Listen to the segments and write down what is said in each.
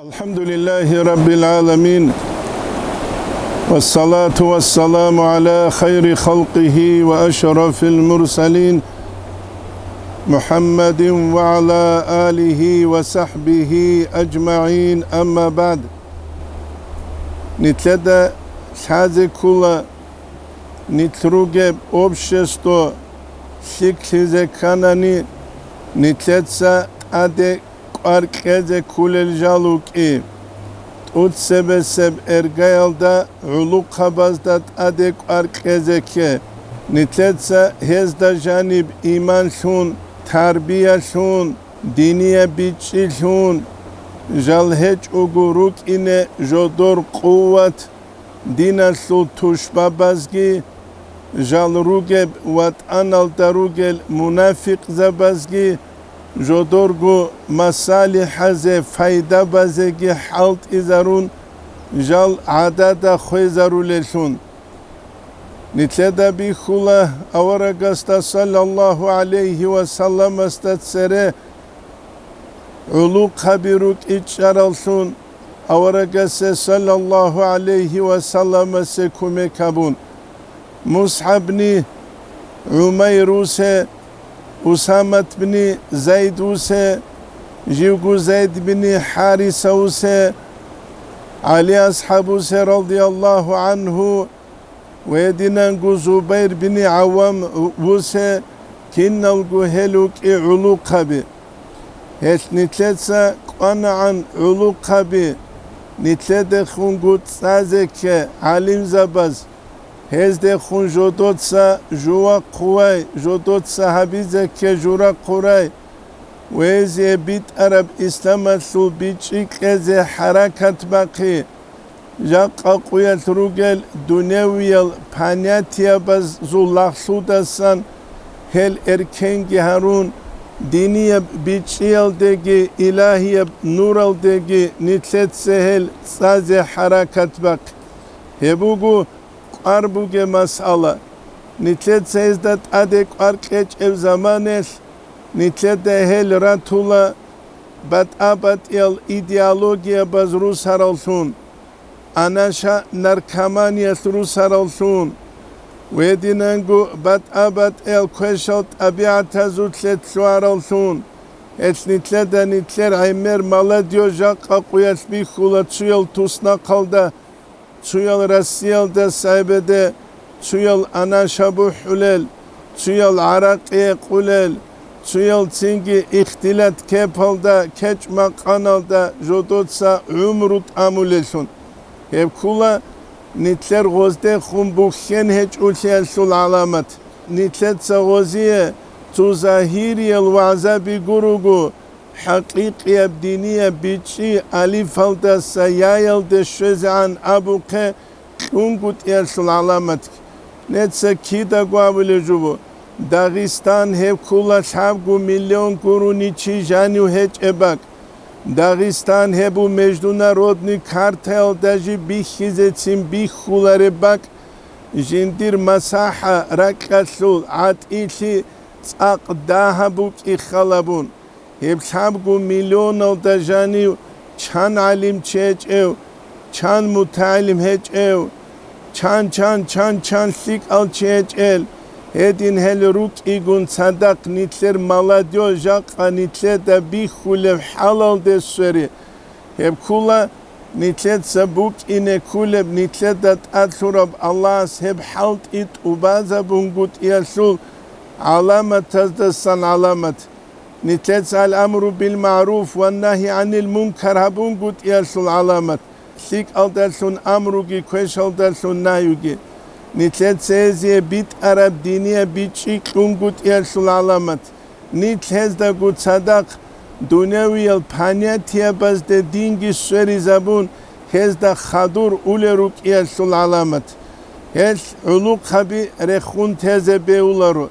الحمد لله رب العالمين والصلاة والسلام على خير خلقه وأشرف المرسلين محمد وعلى آله وصحبه أجمعين أما بعد نتلدى سازي كولا نتروجب общество سيكليزي كاناني نتلدسا أدي قارقيزي كولل جالوكي تُتسبسب إرغايلدا علوق خبازدات أدي قارقيزي كي نتلدسا هزدا جانب إيمان شون تربية شون دينية بيتشي شون جالهج أغوروك إني جودور قوات دينا سو توشبابازگي جالروگب وات أنال داروگل منافق زبازگي جودورگو مصالح زي فايدة بازگي حالت إزارون جال عدد خوي زارولشون نتلدا بيخولا أورغستا صلى الله عليه وسلم استتسره علوق خبيروك إتشارلشون أورغستا صلى الله عليه وسلم سكومي كابون مصحبني عميروسه أسامة بن زيد وسه جيوكو زيد بن حارثة وسه علي أصحاب وسه رضي الله عنه ويدنانكو زبير بن عوام وسه كنالكو هلوك علوق بي هش نتلتسا قنعا علوق بي نتلده خونكو تسازك علم زباز هزده خون جودوتسا جوا قوي جودوتسا حبيزه كي جورا قوراي ويزي بيت عرب اسلام سو بيچيك ازي حركت باقي جاق قوية روغل دنيويل پانياتيا باز زو لخصودسان هل اركنگي هارون دينية بيچيل دگي الهية نورال دگي نتلت سهل سازي حركت باقي هبوغو أربوغي مسألة نتلت سيزدت أدك أركيج إف زمانش نتلت هل راتولا بات أبات إل إيديالوجيا باز روس هرالسون أناشا نركمانيا روس هرالسون ويدينانگو بات أبات إل كوشلت أبيعت زوتلت شو هرالسون إتش نتلت نتلت عمر مالاديو جاق أقوياش بيخولا تشويل توسنا قلدا تشويل رسيل دا سايبده تشويل أناشابو حلال تشويل عراقي قلال تشويل تنجي اختلاط كيبال دا كيج مقانال دا جودوتسا عمروت عمولشون هب كولا نتلر غزده خون بوخين هج أوليالشو العلامات نتلر غزيه تو ظاهيري الوعزة بيقروغو حقيقي بدينية بيتشي أليف هلدا سيايل دشوز عن أبوكي كونغوت يالشو العلامات نتسا كيدا قوابل جوبو داغستان هب كولا شابقو مليون قروني چي جانيو هج اباك داغستان هبو مجدونا رودني كارتل داجي بيخيزة تيم بيخولار باك جندير مساحة راكاسول عاد إيشي تاق داها بوك إخالابون هب شابقو مليون الدجانيو چان علم چيج ايو چان متعلم هج ايو چان سيك ال چيج ايل هدين هل روك ايگون صدق نتلر مالاديو جاقا نتلر دا بيخولب حلال دي سوري هب كولا نتلر سبوك إنه كولب نتلر دات أدخرب الله هب حالت إت وبازا بونگوت إيالشول علامة تزدسان علامة نتلت الأمر بالمعروف والنهي عن المنكر هبون قد يالشو العلامات سيك ألدرشون أمروغي كويش ألدرشون نايوغي نتلت سيزي بيت عرب دينية بيت شيكلون قد يالشو العلامات نتلت دا قد صدق دنيوي البانياتيا باز دا دينجي سوري زبون هز دا خادور أولروك يالشو العلامات هز علوق خبي رخون تيزي بيولارو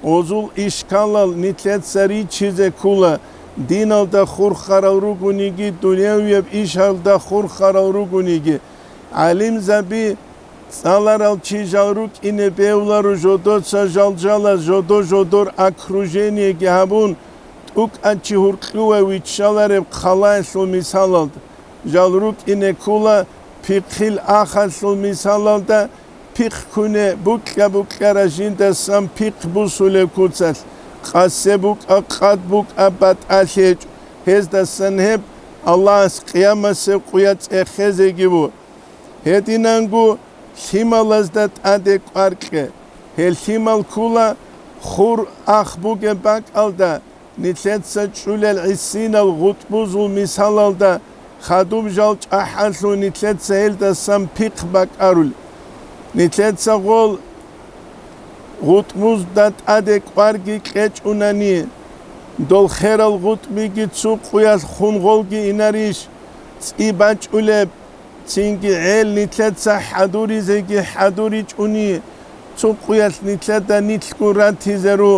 Ozul işkalal nitlet sari çize kula dinal da khur kharau gunigi dunyaviy işal da khur kharau gunigi alim zabi salaral çijalruk ine bevlaru jodot sajaljala jodor окружение габун тук анчи хурқуа вичаларе қалайсу мисалалд jalruk inekula pikhil akhasul misalalda pikhune bukla rajinda sam pikh busule kutsal qasebuk aqadbuk abat alhej hezda sanheb Allah's qiyamase quyats ekhezegibu hedinangu himalazdat adeqarqe hel himal kula khur akhbuge bak alda nitletsa chulel isinal gutbuzul misalalda khadum jal ahalu nitletsa elda sam pikh bak arul nitletsa gol gutmuzdat adeqargi qechunani dol kheral gutmigi tsuquyas khungolgi inarish tsibaçule tsingi el nitletsa hadurizegi hadurichuni tsuquyas nitleta nitlkuratizeru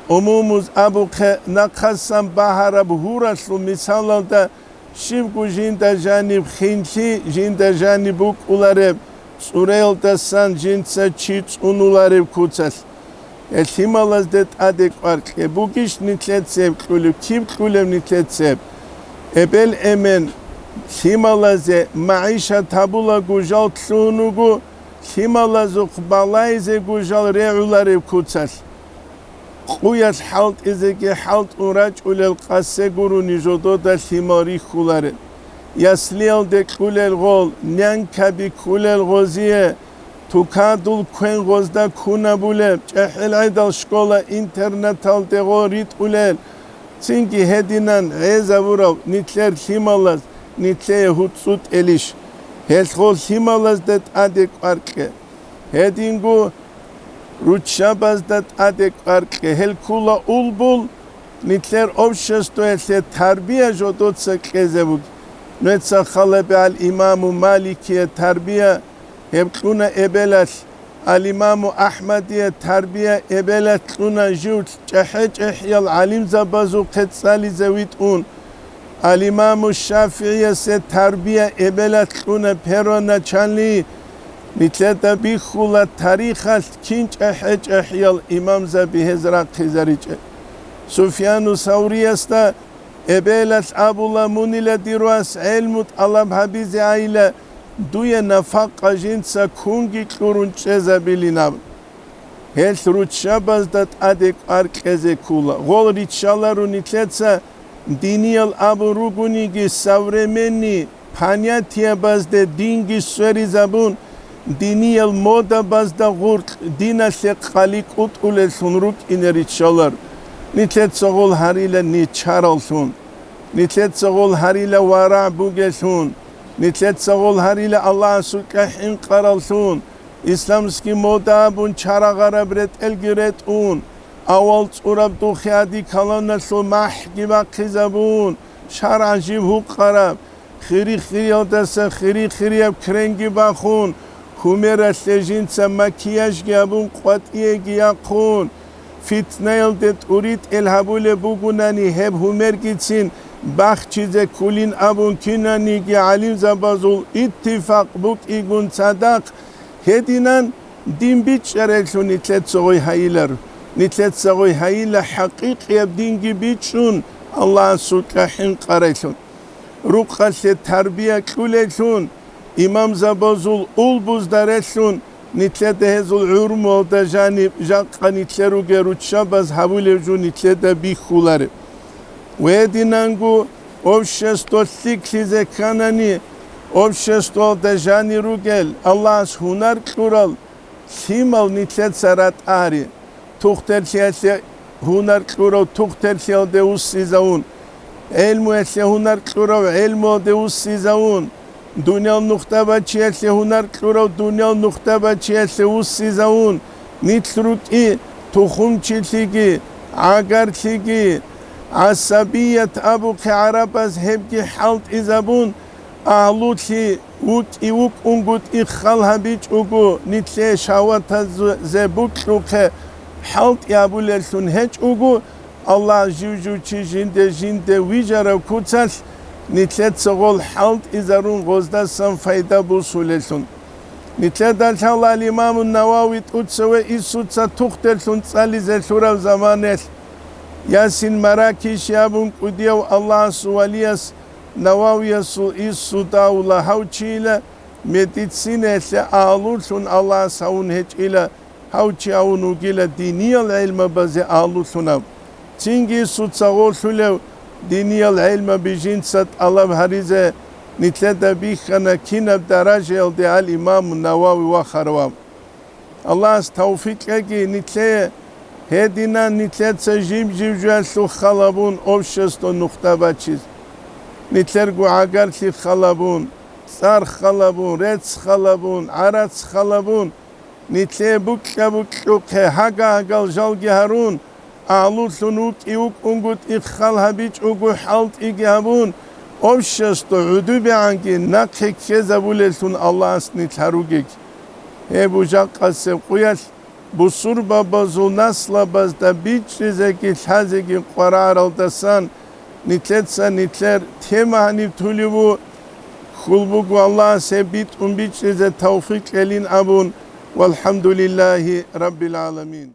umumuz abukhe nakhassam baharab huraslu misalalda shivgu jinda janib khinti jinda janibuk ulareb tsurelda san jintsa chits unulareb kutsas el himalazdet adeqarqe bugish nitletseb kulib kim kuleb nitletseb ebel emen himalaze maisha tabula gujal tsunugu himalazu qbalaize gujal re'ularev kutsas quyas halt izege halt uraj ulel qasse guru nijodo da himari khulare yasliel de kulel gol nyan kabi kulel goziye tukadul kwen gozda kunabule chehel aydal shkola internetal de gorit ulel çünkü hedinan rezavurav nitler himalaz nitle hutsut elish helgol himalaz det adeqarqe hedingu ruçabazdat adeqarqe helkula ulbul nitler obşesto else tarbiya jodotsa qezebuk netsa khalabe al imamu malikiye tarbiya hebquna ebelat al imamu ahmadiye tarbiya ebelat quna jut çehyal alim zabazu qetsali zawitun al imamu şafiiye se tarbiya ebelat quna perona çanli nitleta bi khula tarixas kinç ehyal imam zabi hezra qizarice Sufyanu Savriyasta ebelat abula munila diruas elmut alam habizi aile duye nafaqa jinsa kungi quruncheza bilinab hel ruçabazdat adeqarqeze kula gol riçalaru nitletsa diniyal aburugunigi savremeni panyatiya bazde dingi seri zabun diniyal moda bazda gurq dinase qalik utule sunruk ineriçalar nitletsa gol harila ni charalsun nitletsa gol harila wara bugesun nitletsa gol harila Allah sukahin qaralsun islamski moda bun charagara bret elgiret un aval urab du khadi kalana so mahgiba qizabun sharajiv hu qarab khiri khiriyadasa khiri krengi baxun humera sejinsa makiyaj gabun qatiye giyaqun fitnayl det urit elhabule bugunani heb humer gitsin Bahçize kulin abun kinani ki alim zabazul ittifak buk igun sadak hedinan din biç ereksun nitlet soğuy hayiler nitlet soğuy hayile hakik yab din gibi çun Allah'ın sutlahin qareksun ruqasle terbiye kuleksun imam zabazul ul buzdareksun nitlet hezul urmu da janib jakka nitleru geruçabaz havulevcu nitlete bihulari Wedinangu общество сикlize kanani общество dejani rugel Allah's hunar kural simal nitlet sarat ari tuxtersiye hunar kural tuxtersiye de usizaun elmu ese hunar kural elmu de usizaun dünya nuhtaba çiyese hunar kural dünya nuhtaba çiyese usizaun nitruki tuxum çiligi agar çiligi عصبية أبو كعربز هبكي حلط إزابون أهلوتي وك إيوك أنقود إخالها بيج أقو نتلي شاوتا زبوك لوك حلط يابو للسون هج أقو الله جوجو چي جنده ويجارة كوتسال نتلي تسغول حلط إزارون غزدا سن فايدة بوسو للسون نتلي دالتالله الإمام النواوي تقودسوه إسوتسا تختلسون تسالي زلسورة زمانيل Yasin Marakiş yabun kudiyav Allah suvaliyas Navaviyasu isudavla havçıyla medicinetle ağlursun Allah savun hiç ile havçı avunu gile diniyal ilme bazı ağlursun. Çünkü sutsağolşulev diniyal ilme bijinsat Allah harize nitle bihana kinab derece elde al İmam Navavi ve Harvam. Allah tevfik eki nitle hedina nitle tsajim jivjal su khalabun общество nokta baçiz. Nitler guagar ki khalabun, sar khalabun, rets khalabun, arats khalabun. Nitle buk he haga gal jalgi harun. Ağlu sunuk iuk ungut ikhal habiç ugu halt igihabun. Общество udu beanki nakhek kezabulelsun Allah'ın nitharugik. He bucak kase kuyas busur babazul nasla bazda biç rizeki hazeki qarar aldasan. Nitletsa nitler temani tulibu kulbugu Allah sebit umbiç rize tevfik elin abun velhamdülillahi rabbil alamin.